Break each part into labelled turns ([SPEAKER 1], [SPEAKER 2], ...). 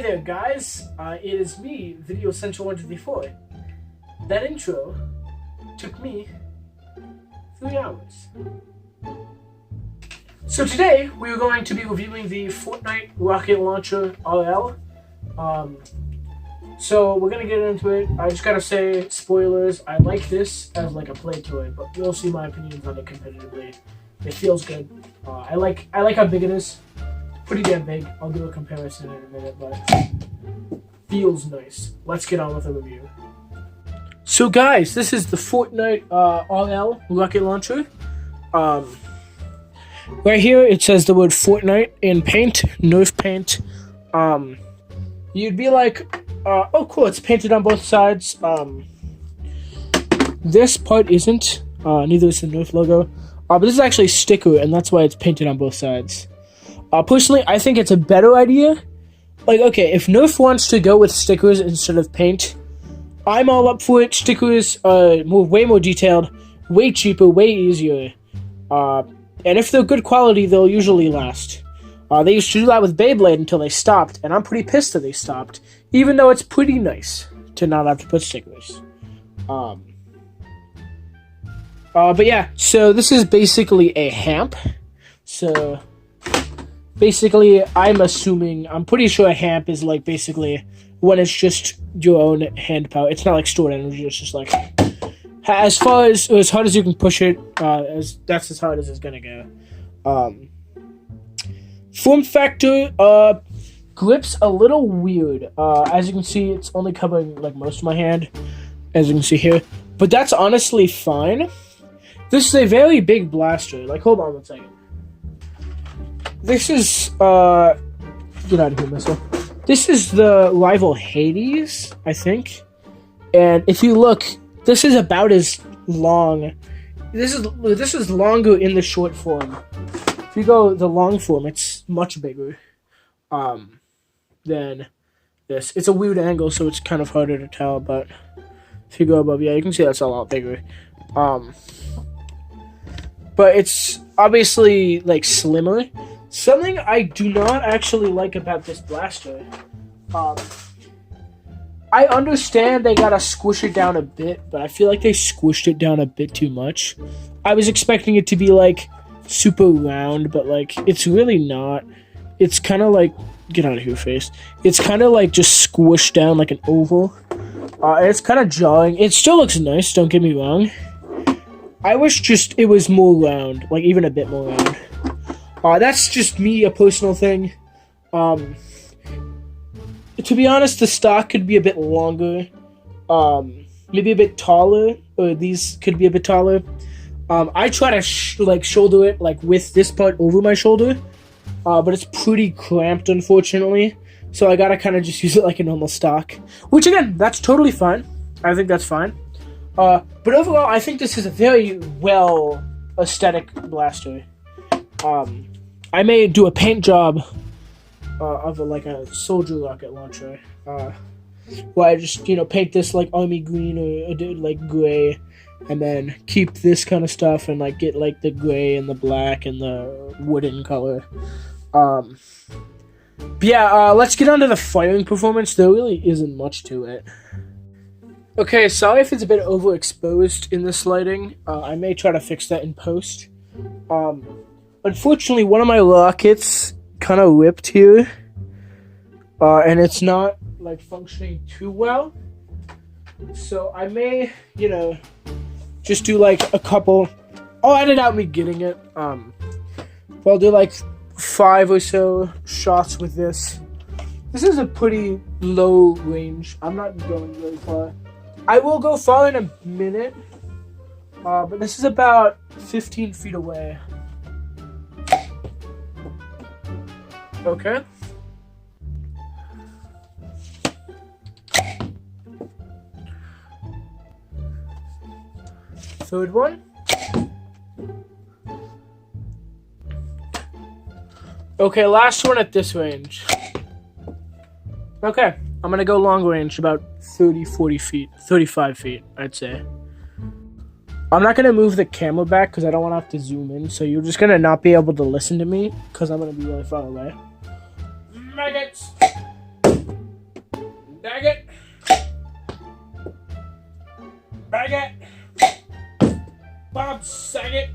[SPEAKER 1] there, guys. It is me, Video Essential 154. That intro took me 3 hours. So today, we are going to be reviewing the Fortnite rocket launcher RL. So we're gonna get into it. I just gotta say, spoilers, I like this as like a play toy, but you'll see my opinions on it competitively. It feels good. I like how big it is. Pretty damn big. I'll do a comparison in a minute, but feels nice. Let's get on with the review. So guys, this is the Fortnite RL rocket launcher. Right here it says the word Fortnite in paint, Nerf paint. You'd be like, oh cool, it's painted on both sides. This part isn't, neither is the Nerf logo. But this is actually a sticker, and that's why it's painted on both sides. Personally, I think it's a better idea. Like, okay, if Nerf wants to go with stickers instead of paint, I'm all up for it. Stickers are way more detailed, way cheaper, way easier. And if they're good quality, they'll usually last. They used to do that with Beyblade until they stopped, and I'm pretty pissed that they stopped, even though it's pretty nice to not have to put stickers. But yeah, so this is basically a hamp. So basically, I'm pretty sure a hamp is like basically when it's just your own hand power. It's not like stored energy, it's just like as hard as you can push it, that's as hard as it's gonna go. Form factor, grip's a little weird. As you can see, it's only covering like most of my hand, as you can see here. But that's honestly fine. This is a very big blaster. Like, hold on one second. This is, get out of here, missile. This is the rival Hades, I think. And if you look, this is about as long. This is longer in the short form. If you go the long form, it's much bigger than this. It's a weird angle, so it's kind of harder to tell, but if you go above, yeah, you can see that's a lot bigger. But it's obviously like slimmer. Something I do not actually like about this blaster, I understand they gotta squish it down a bit, but I feel like they squished it down a bit too much. I was expecting it to be like super round, but like it's really not. It's kind of like, get out of here, face. It's kind of like just squished down like an oval. It's kind of jarring. It still looks nice, don't get me wrong. I wish just it was more round, like even a bit more round. That's just me, a personal thing. To be honest, the stock could be a bit longer, maybe a bit taller, or these could be a bit taller. I try to shoulder it like with this part over my shoulder, but it's pretty cramped, unfortunately. So I gotta kind of just use it like a normal stock, which again, that's totally fine. I think that's fine. But overall, I think this is a very well aesthetic blaster. I may do a paint job of like a soldier rocket launcher, where I just paint this like army green or like gray, and then keep this kind of stuff and like get like the gray and the black and the wooden color. But yeah, let's get on to the firing performance. There really isn't much to it. Okay, sorry if it's a bit overexposed in this lighting. I may try to fix that in post. Unfortunately, one of my rockets kind of ripped here, and it's not like functioning too well. So I may, just do like a couple. I'll edit out me getting it. I'll do like 5 or so shots with this. This is a pretty low range. I'm not going very far. I will go far in a minute, but this is about 15 feet away. Okay. Third one. Okay, last one at this range. Okay, I'm gonna go long range, about 40 feet, 35 feet, I'd say. I'm not going to move the camera back because I don't want to have to zoom in, so you're just going to not be able to listen to me because I'm going to be really far away. Maggots! Bag it. Bag it. Bob Saget.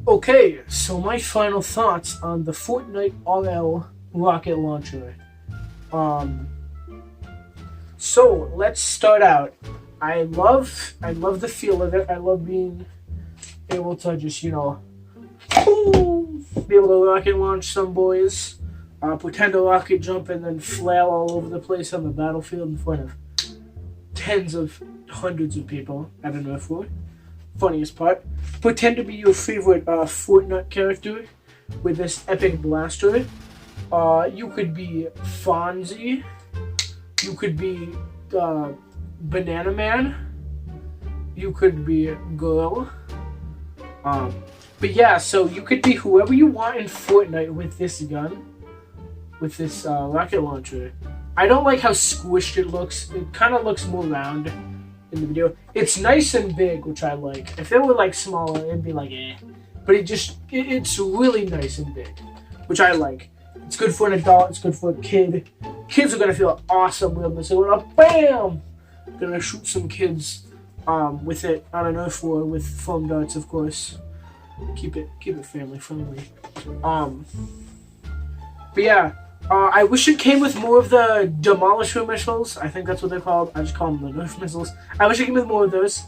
[SPEAKER 1] Okay, so my final thoughts on the Fortnite RL rocket launcher. So let's start out. I love the feel of it. I love being able to just, boom, be able to rocket launch some boys, pretend to rocket jump, and then flail all over the place on the battlefield in front of tens of hundreds of people at a Nerf war. Funniest part, pretend to be your favorite Fortnite character with this epic blaster. You could be Fonzie. You could be Banana Man. You could be Girl. But yeah, so you could be whoever you want in Fortnite with this gun, with this rocket launcher. I don't like how squished it looks. It kind of looks more round in the video. It's nice and big, which I like. If it were like smaller, it'd be like eh. But it's really nice and big, which I like. It's good for an adult. It's good for a kid. Kids are gonna feel awesome with this. They're gonna bam, gonna shoot some kids with it on a Nerf war with foam darts, of course. Keep it family friendly. But yeah. I wish it came with more of the Demolisher missiles. I think that's what they're called. I just call them the Nerf missiles. I wish it came with more of those.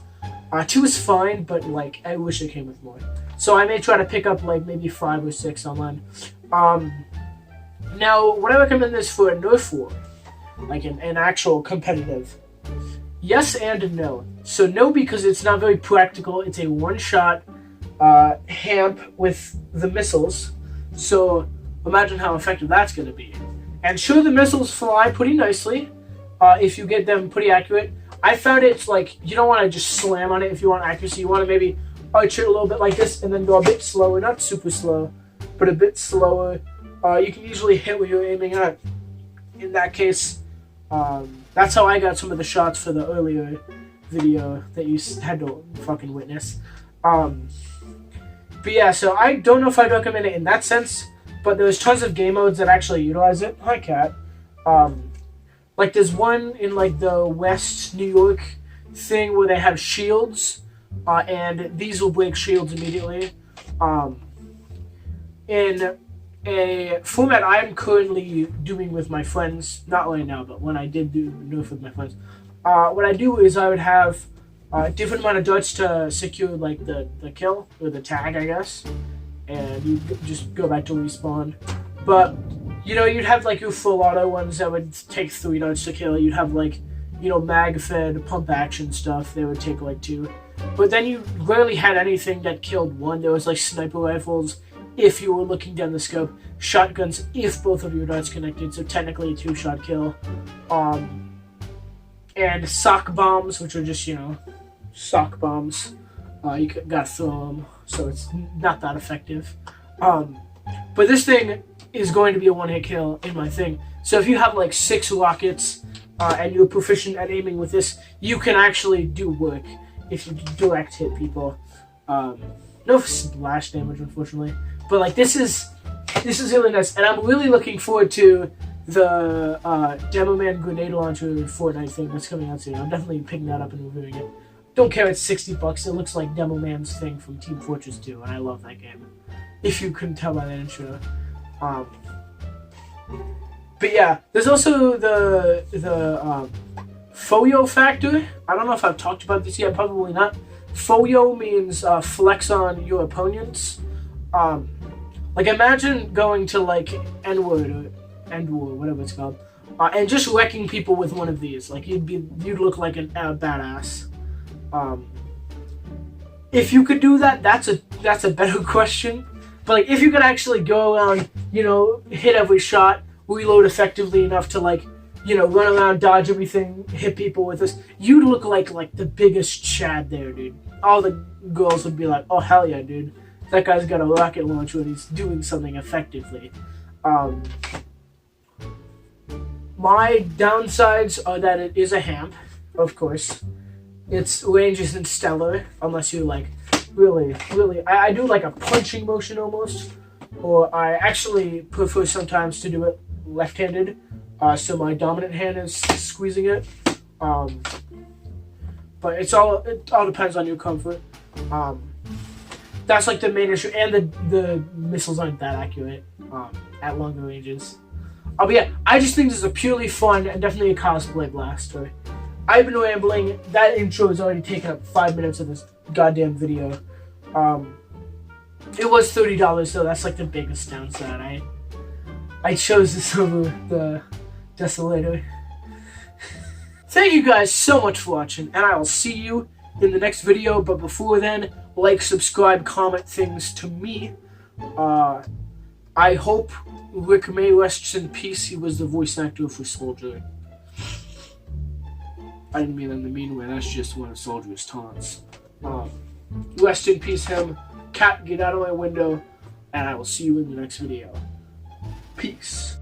[SPEAKER 1] 2 is fine, but like I wish it came with more. So I may try to pick up like maybe 5 or 6 online. Now, would I recommend this for a Nerf war? Like an actual competitive? Yes and no. So no, because it's not very practical. It's a one-shot hamp with the missiles. So imagine how effective that's going to be. And sure, the missiles fly pretty nicely if you get them pretty accurate. I found it's like you don't want to just slam on it if you want accuracy. You want to maybe arch it a little bit like this and then go a bit slower. Not super slow, but a bit slower. You can usually hit what you're aiming at. In that case, that's how I got some of the shots for the earlier video that you had to fucking witness. But yeah, so I don't know if I'd recommend it in that sense. But there's tons of game modes that actually utilize it. Hi, Cat. Like there's one in like the West New York thing where they have shields, and these will break shields immediately. In a format I'm currently doing with my friends, not right now, but when I did do Nerf with my friends, what I do is I would have a different amount of darts to secure like the kill or the tag, I guess. And you just go back to respawn. But, you'd have like your full auto ones that would take 3 darts to kill. You'd have like, mag-fed pump action stuff. They would take like 2. But then you rarely had anything that killed 1. There was like sniper rifles if you were looking down the scope. Shotguns if both of your darts connected. So technically a 2-shot kill. And sock bombs, which are just, sock bombs. You gotta throw them, so it's not that effective. But this thing is going to be a one-hit kill in my thing. So if you have like 6 rockets and you're proficient at aiming with this, you can actually do work if you direct hit people. No splash damage, unfortunately. But like this is really nice, and I'm really looking forward to the Demo Man grenade launcher Fortnite thing that's coming out soon. I'm definitely picking that up and reviewing it. Don't care, it's $60. It looks like Demo Man's thing from Team Fortress 2, and I love that game. If you couldn't tell by that intro. But yeah, there's also the Foyo factor. I don't know if I've talked about this yet, probably not. Foyo means flex on your opponents. Like imagine going to like N-word or End-War, whatever it's called, and just wrecking people with one of these. Like you'd look like a badass. If you could do that, that's a better question. But like, if you could actually go around, you know, hit every shot, reload effectively enough to like, you know, run around, dodge everything, hit people with this, you'd look like the biggest Chad there, dude. All the girls would be like, oh hell yeah, dude, that guy's got a rocket launcher and he's doing something effectively. My downsides are that it is a hamp, of course. Its range isn't stellar unless you like really. I do like a punching motion almost, or I actually prefer sometimes to do it left-handed, so my dominant hand is squeezing it. But it all depends on your comfort. That's like the main issue, and the missiles aren't that accurate at longer ranges. But yeah, I just think this is a purely fun and definitely a cosplay blaster. I've been rambling. That intro has already taken up 5 minutes of this goddamn video. It was $30 though. That's like the biggest downside. I chose this over the Desolator. Thank you guys so much for watching, and I will see you in the next video. But before then, like, subscribe, comment things to me. I hope Rick May rests in peace. He was the voice actor for Soldier. I didn't mean that in the mean way. That's just one of Soldier's taunts. Rest in peace, him. Cat, get out of my window. And I will see you in the next video. Peace.